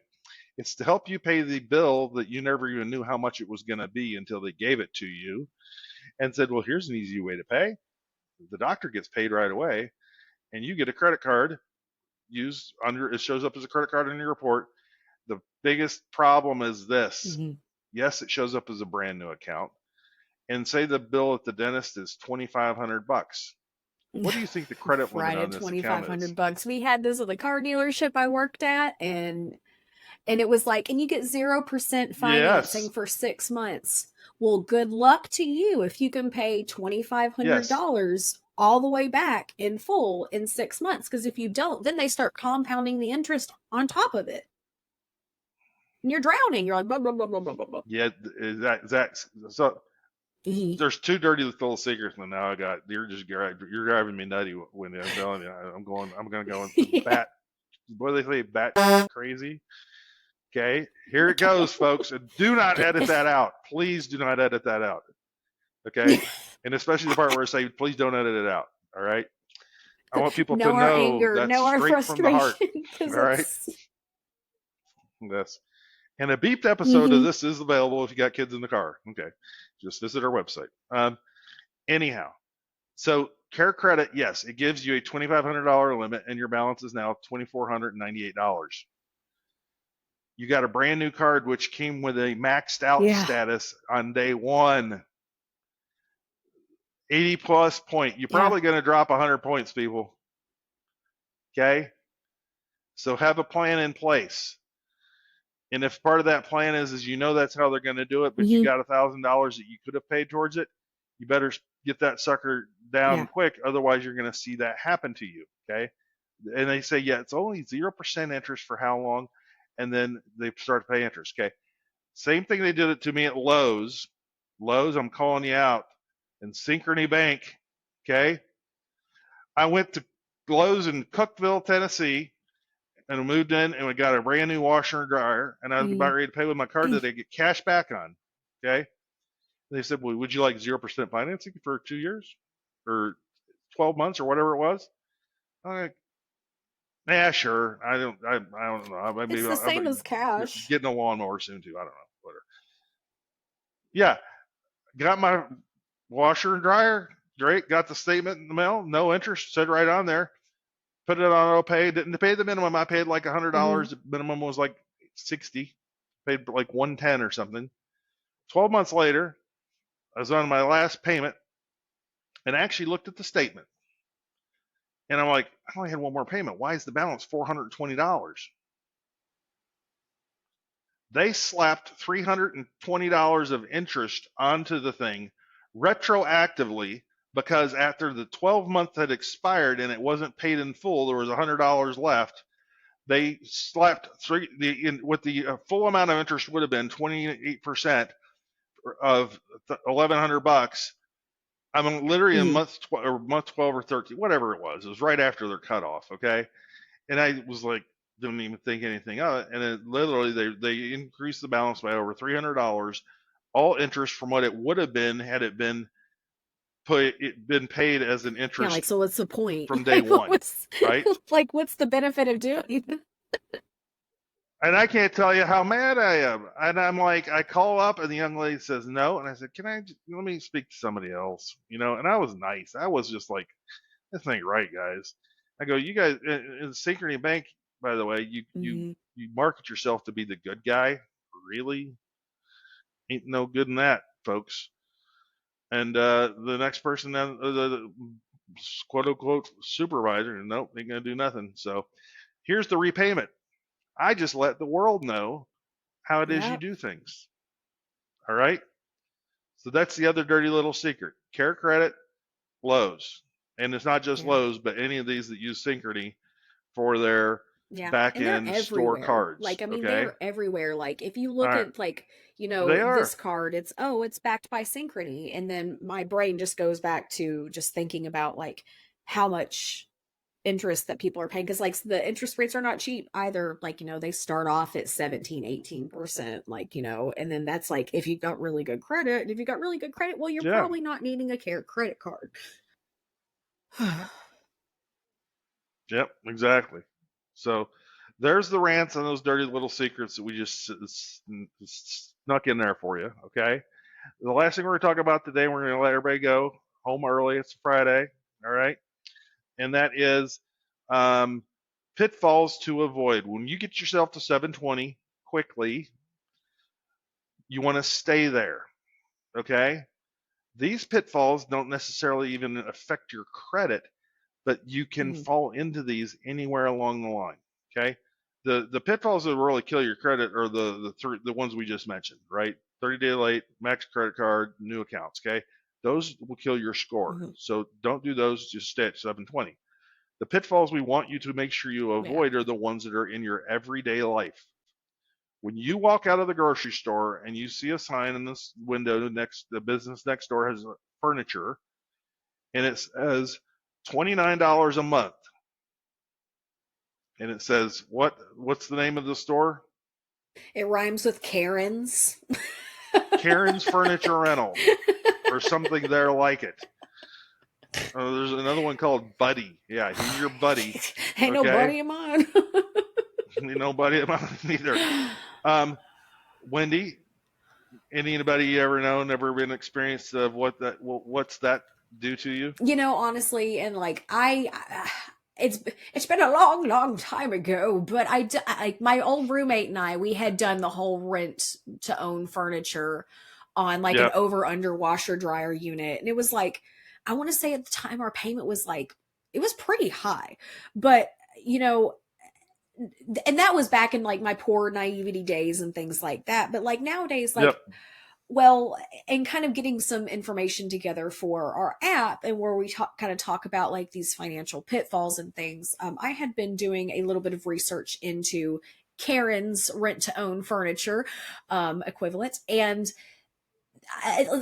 it's to help you pay the bill that you never even knew how much it was going to be until they gave it to you, and said, "Well, here's an easy way to pay." The doctor gets paid right away, and you get a credit card used under. It shows up as a credit card in your report. The biggest problem is this. Yes, it shows up as a brand new account. And say the bill at the dentist is $2,500. What do you think the credit limit on this account is? $2,500. We had this at the car dealership I worked at, and it was like, and you get 0% financing for 6 months. Well, good luck to you if you can pay $2,500 all the way back in full in 6 months. Because if you don't, then they start compounding the interest on top of it. And you're drowning. You're like, blah, blah, blah, blah, blah, blah. Yeah, so there's 2 dirty little secrets now I got. You're driving me nutty when I'm telling you. I'm gonna go into bat. What do they say? Bat crazy. Okay, here it goes, folks. And do not edit that out. Please do not edit that out. Okay, and especially the part where I say, please don't edit it out. All right. I want people to know our anger, that's know our straight from the heart. All right. Yes. And a beeped episode of this is available if you got kids in the car. Okay. Just visit our website. Anyhow, so Care Credit, yes, it gives you a $2,500 limit and your balance is now $2,498. You got a brand new card which came with a maxed out status on day 1. 80 plus point. You're probably going to drop 100 points, people. Okay? So have a plan in place. And if part of that plan is that's how they're going to do it, but you Hmm. got $1,000 that you could have paid towards it, you better get that sucker down Yeah. quick. Otherwise, you're going to see that happen to you. Okay. And they say, yeah, it's only 0% interest for how long? And then they start to pay interest. Okay. Same thing they did it to me at Lowe's. Lowe's, I'm calling you out. And Synchrony Bank. Okay. I went to Lowe's in Cookeville, Tennessee, and we moved in and we got a brand new washer and dryer. And I was Hmm. about ready to pay with my card that I get cash back on. Okay. And they said, well, would you like 0% financing for 2 years or 12 months or whatever it was? I'm like, yeah, sure. I don't know. Maybe It's the same I'm as cash. getting a lawnmower soon too. I don't know. Whatever. Yeah. Got my washer and dryer. Great. Got the statement in the mail. No interest. Said right on there. Put it on auto pay. Didn't pay the minimum. I paid like Hmm. $100. The minimum was like 60. Paid like 110 or something. 12 months later, I was on my last payment and actually looked at the statement. And I'm like, I only had one more payment. Why is the balance $420? They slapped $320 of interest onto the thing retroactively because after the 12 month had expired and it wasn't paid in full, there was $100 left. They slapped what the full amount of interest would have been 28% of $1,100. I mean, literally in Hmm. month 12 or 13, whatever it was. It was right after their cutoff. Okay, and I was like, didn't even think anything of it. And then literally they increased the balance by over $300, all interest from what it would have been had it been paid as an Yeah, interest like, so what's the point? from day Like, what one, was, right? like, what's the benefit of doing it? And I can't tell you how mad I am. And I'm like, I call up and the young lady says no. And I said, let me speak to somebody else, And I was nice. I was just like, this ain't right, guys. I go, you guys, in Synchrony Bank, by the way, Hmm. you market yourself to be the good guy. Really? Ain't no good in that, folks. And the next person, the quote unquote supervisor, nope, ain't gonna do nothing. So here's the repayment. I just let the world know how it is you Yep. do things. All right. So that's the other dirty little secret. Care Credit, Lowe's, and it's not just Yeah. Lowe's, but any of these that use Synchrony for their Yeah. back And they're end store everywhere. cards. Like, I mean, Okay. they're everywhere. Like, if you All look right. at, like, They this are. card, it's backed by Synchrony. And then my brain just goes back to just thinking about, like, how much interest that people are paying. Cause, like, the interest rates are not cheap either. Like, they start off at 17, 18%. Like, and then that's like, if you've got really good credit, and if you got really good credit, well, you're Yeah. probably not needing a care credit card. Yep. Exactly. So there's the rants and those dirty little secrets that we just snuck in there for you. Okay. The last thing we're going to talk about today, we're going to let everybody go home early. It's Friday. All right. And that is um, pitfalls to avoid. When you get yourself to 720 quickly, you want to stay there. Okay. These pitfalls don't necessarily even affect your credit, but you can Mhm. fall into these anywhere along the line. Okay. The pitfalls that really kill your credit are the ones we just mentioned, right? 30-day late, max credit card, new accounts. Okay. Those will kill your score. Mhm. So don't do those. Just stay at 720. The pitfalls we want you to make sure you Yeah. avoid are the ones that are in your everyday life. When you walk out of the grocery store and you see a sign in this window the business next door has furniture and it says $29 a month and it says what's the name of the store? It rhymes with Karen's. Karen's Furniture Rental or something there like it. There's another one called Buddy. Yeah, he's your buddy. Ain't no Okay, buddy of mine. nobody neither. Um, Wendy, anybody you ever know, never been experienced of what's that do to you? Honestly, and like it's been a long, long time ago, but like my old roommate and we had done the whole rent to own furniture on like an Yep. over under washer dryer unit, and it was like, I want to say at the time our payment was like, it was pretty high, but you know and that was back in like my poor naivety days and things like that. But like nowadays, Yep. like, well, and kind of getting some information together for our app and where we kind of talk about like these financial pitfalls and things. I had been doing a little bit of research into Karen's rent to own furniture equivalent. And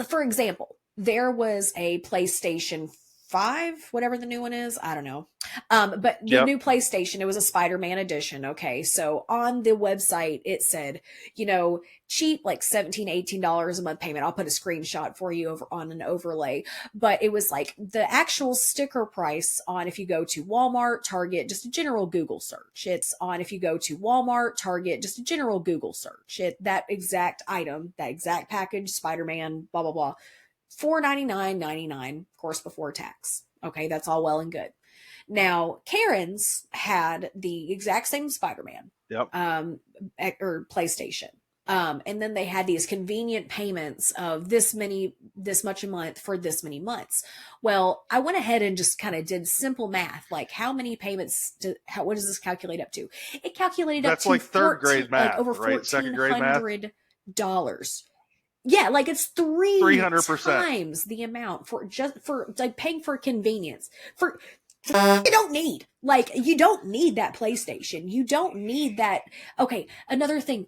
for example, there was a PlayStation 5, whatever the new one is. I don't know. But the Yep. new PlayStation, it was a Spider-Man edition. Okay. So on the website, it said, cheap, like $17, $18 a month payment. I'll put a screenshot for you over on an overlay. But it was like the actual sticker price on if you go to Walmart, Target, just a general Google search. It's on if you go to Walmart, Target, just a general Google search. That exact item, that exact package, Spider-Man, blah, blah, blah. $499.99, of course, before tax. Okay, that's all well and good. Now, Karen's had the exact same Spider-Man, Yep. or PlayStation. And then they had these convenient payments of this much a month for this many months. Well, I went ahead and just kind of did simple math, like how many payments, what does this calculate up to? It calculated That's up to like third grade math, like over right? Second grade math. $1,400. Yeah, like it's 300%. times the amount for like paying for convenience for you don't need. Like, you don't need that PlayStation. You don't need that. Okay, another thing,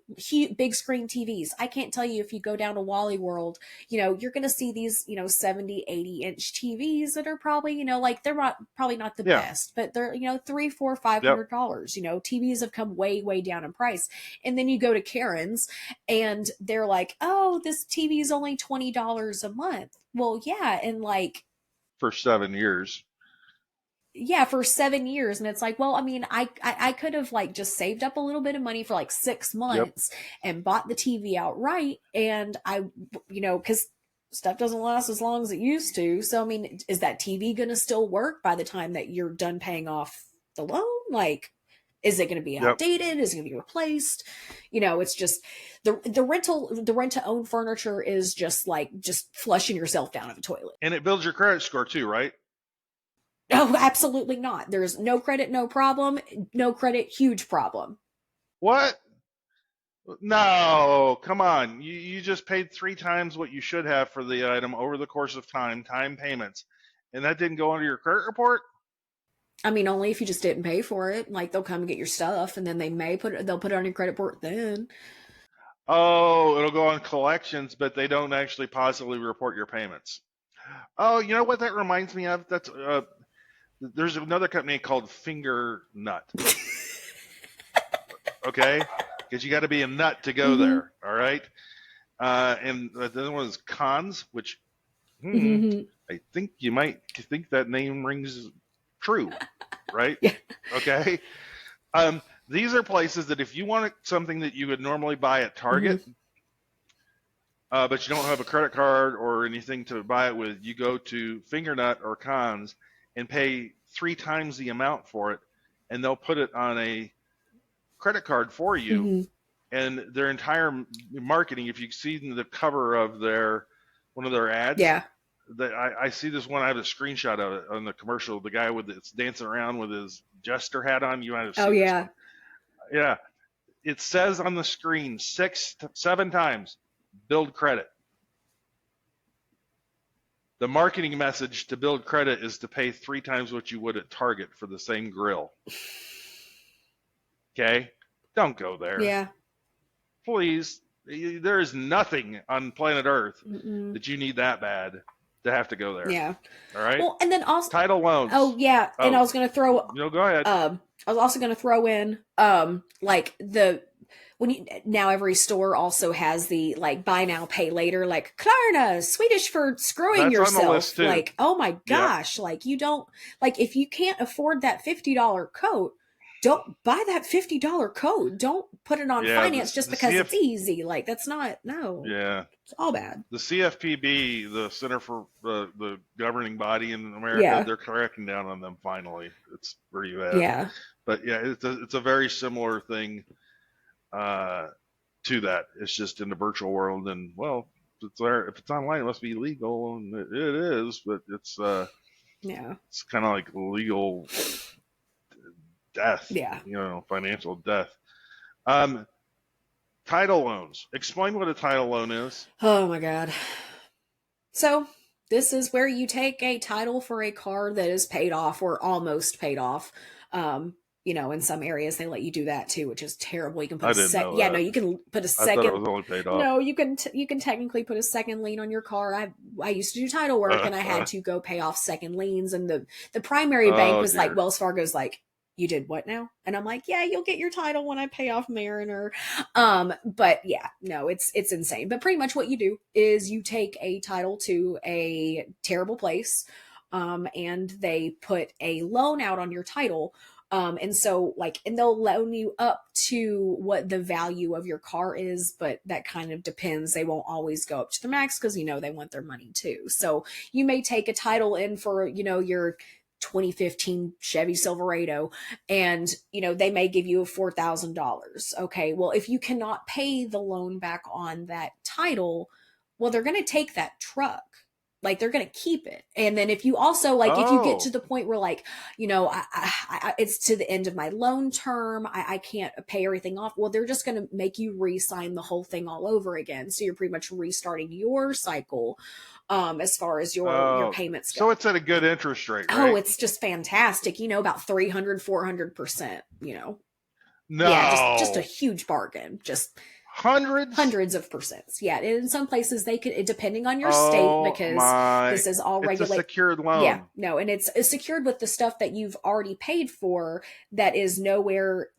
big screen TVs. I can't tell you if you go down to Wally World, you're going to see these, 70, 80-inch TVs that are probably, like they're probably not the Yeah. best, but they're, $300, $400, Yep. $500. TVs have come way, way down in price. And then you go to Karen's and they're like, oh, this TV is only $20 a month. Well, yeah. And like, For 7 years. yeah, for 7 years. And it's like, well, I mean, I could have like just saved up a little bit of money for like 6 months Yep. and bought the TV outright. And because stuff doesn't last as long as it used to. So, I mean, is that TV going to still work by the time that you're done paying off the loan? Like, is it going to be Yep. outdated? Is it going to be replaced? It's just the rent to own furniture is just flushing yourself down a toilet. And it builds your credit score too, right? Oh, absolutely not. There's no credit, no problem. No credit, huge problem. What? No, come on. You just paid 3 times what you should have for the item over the course of time payments. And that didn't go under your credit report? I mean, only if you just didn't pay for it. Like, they'll come and get your stuff, and then they'll put it on your credit report then. Oh, it'll go on collections, but they don't actually positively report your payments. Oh, you know what that reminds me of? There's another company called Finger Nut. Okay? Because you got to be a nut to go there. All right? And the other one is Cons, which I think you might think that name rings true, right? Yeah. Okay. These are places that if you want something that you would normally buy at Target, but you don't have a credit card or anything to buy it with, you go to Fingernut or Cons and pay 3 times the amount for it, and they'll put it on a credit card for you. And their entire marketing, if you see the cover of one of their ads, Yeah. I see this one. I have a screenshot of it on the commercial. The guy it's dancing around with his jester hat on. You might have seen Oh, this yeah. one. Yeah. It says on the screen 7 times, build credit. The marketing message to build credit is to pay 3 times what you would at Target for the same grill. Okay? Don't go there. Yeah. Please. There is nothing on planet Earth that you need that bad to have to go there. Yeah. All right? Well, and then also Title loans. Oh, yeah. And I was going to throw No, go ahead. I was also going to throw in like now every store also has the like buy now pay later, like Klarna, Swedish for screwing That's yourself. on the list too. Like, oh my gosh, like you don't, like if you can't afford that $50 coat, don't buy that $50 coat. Don't put it on finance just because it's easy. Like that's not, no. Yeah. It's all bad. The CFPB, the Center for the governing body in America, they're cracking down on them finally. It's pretty bad. Yeah. But yeah, it's a very similar thing to that. It's just in the virtual world, and well, if it's online, it must be legal, and it is. But it's yeah, it's kind of like legal death, Yeah. financial death. Um, Title loans. Explain what a title loan is. Oh my God. So, this is where you take a title for a car that is paid off or almost paid off. Um, in some areas they let you do that too, which is terrible. You can put I a didn't know yeah, no, that. you can put a I thought it second. was only paid off. No, you can technically put a second lien on your car. I used to do title work and I had to go pay off second liens, and the primary bank Oh was like, dear. Wells Fargo's like, you did what now? And I'm like, yeah, you'll get your title when I pay off Mariner. But yeah, no, it's insane. But pretty much what you do is you take a title to a terrible place, and they put a loan out on your title. And so and they'll loan you up to what the value of your car is, but that kind of depends. They won't always go up to the max because they want their money too. So you may take a title in for, your 2015 Chevy Silverado, and they may give you $4,000. Okay, well, if you cannot pay the loan back on that title, well, they're going to take that truck. Like, they're going to keep it. And then if you also if you get to Oh. the point where it's to the end of my loan term, I can't pay everything off, well, they're just going to make you re-sign the whole thing all over again. So you're pretty much restarting your cycle, as far as your Oh. payments So go. it's at a good interest rate, Oh, right? it's just fantastic. About 300, 400%. Yeah, just a No. huge bargain. Just Hundreds? hundreds of percents. Yeah, in some places they could, depending on your state, Oh because my. this is all It's a regulate. secured Yeah, loan. no, and it's secured with the stuff that you've already paid for. That is nowhere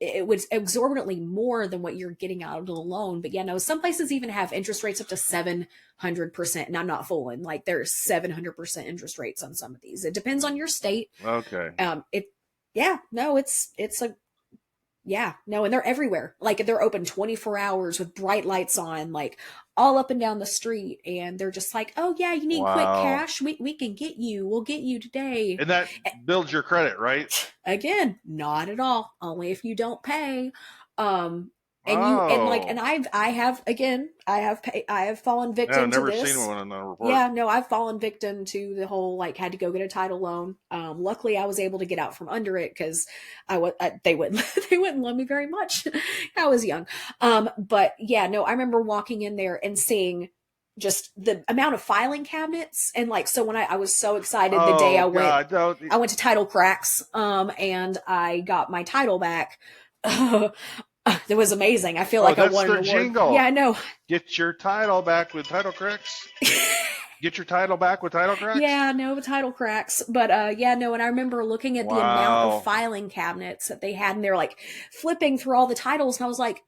it was exorbitantly more than what you're getting out of the loan. But yeah, no, some places even have interest rates up to 700%, and I'm not fooling. There's 700% interest rates on some of these. It depends on your state. Okay. It, yeah, no, it's a yeah, no, and they're everywhere. They're open 24 hours with bright lights on, all up and down the street. And they're just like, oh yeah, you need quick Wow. cash? We can get you. We'll get you today. And that builds your credit, right? Again, not at all. Only if you don't pay. Um, and Oh. I have fallen Yeah, I've victim to never seen this. one in the report. Yeah, no, I've fallen victim to the whole had to go get a title loan. Luckily, I was able to get out from under it because they wouldn't they wouldn't loan me very much. I was young, but yeah, no, I remember walking in there and seeing just the amount of filing cabinets, and so when I was so excited the day Oh God, don't. I went to Title Cracks, and I got my title back. It was amazing. I feel Oh, like I that's won an their award. Yeah, jingle. I know. Get your title back with Title Cracks. Get your title back with Title Cracks. Yeah, no, Title Cracks. But yeah, no, and I remember looking at the amount of Wow. filing cabinets that they had, and they're flipping through all the titles, and I was like,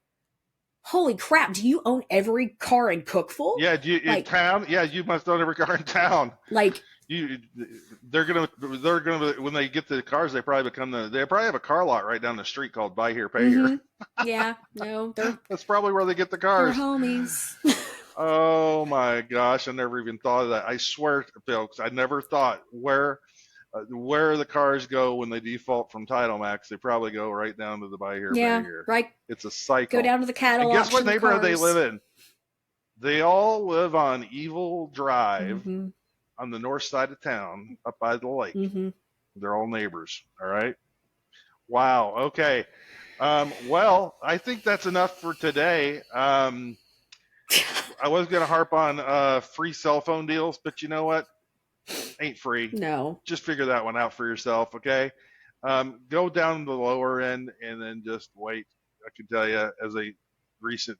holy crap, do you own every car in Cookville? Yeah, in town? Yeah, you must own every car in town. They're gonna when they get the cars, they probably have a car lot right down the street called Buy Here Pay Here. Yeah, no, That's probably where they get the they're cars. homies. Oh my gosh, I never even thought of that. I swear, folks, I never thought where the cars go when they default from Title Max. They probably go right down to the Buy Here Pay Here. Right. It's a cycle. Go down to the cattle And guess what auction neighborhood they cars. live in? They all live on Evil Drive. Mm-hmm. On the north side of town, up by the lake. Mm-hmm. They're all neighbors. All right. Wow. Okay. Well, I think that's enough for today. I was going to harp on free cell phone deals, but you know what? Ain't free. No. Just figure that one out for yourself. Okay. Go down the lower end and then just wait. I can tell you, as a recent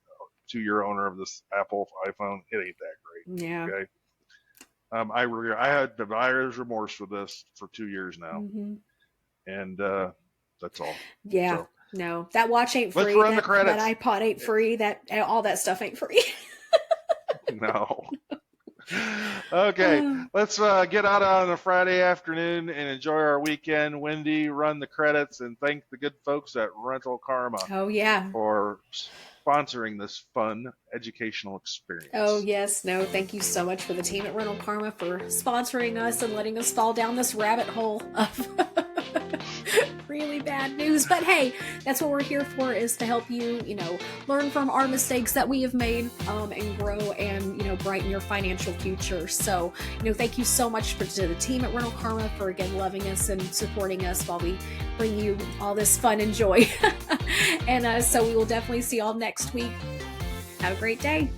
2-year owner of this Apple iPhone, it ain't that great. Yeah. Okay. I had buyer's remorse for this for 2 years now, and that's all. Yeah, so, no, that watch ain't free. Let's run the credits. That iPod ain't free. That all that stuff ain't free. No. Okay, let's get out on a Friday afternoon and enjoy our weekend. Wendy, run the credits and thank the good folks at Rental Kharma. Oh yeah. For sponsoring this fun educational experience. Oh yes, no, thank you so much for the team at Rental Kharma for sponsoring us and letting us fall down this rabbit hole of really bad news. But hey, that's what we're here for, is to help you, learn from our mistakes that we have made, and grow and, brighten your financial future. So, thank you so much to the team at Rental Kharma for, again, loving us and supporting us while we bring you all this fun and joy. And so we will definitely see y'all next week. Have a great day.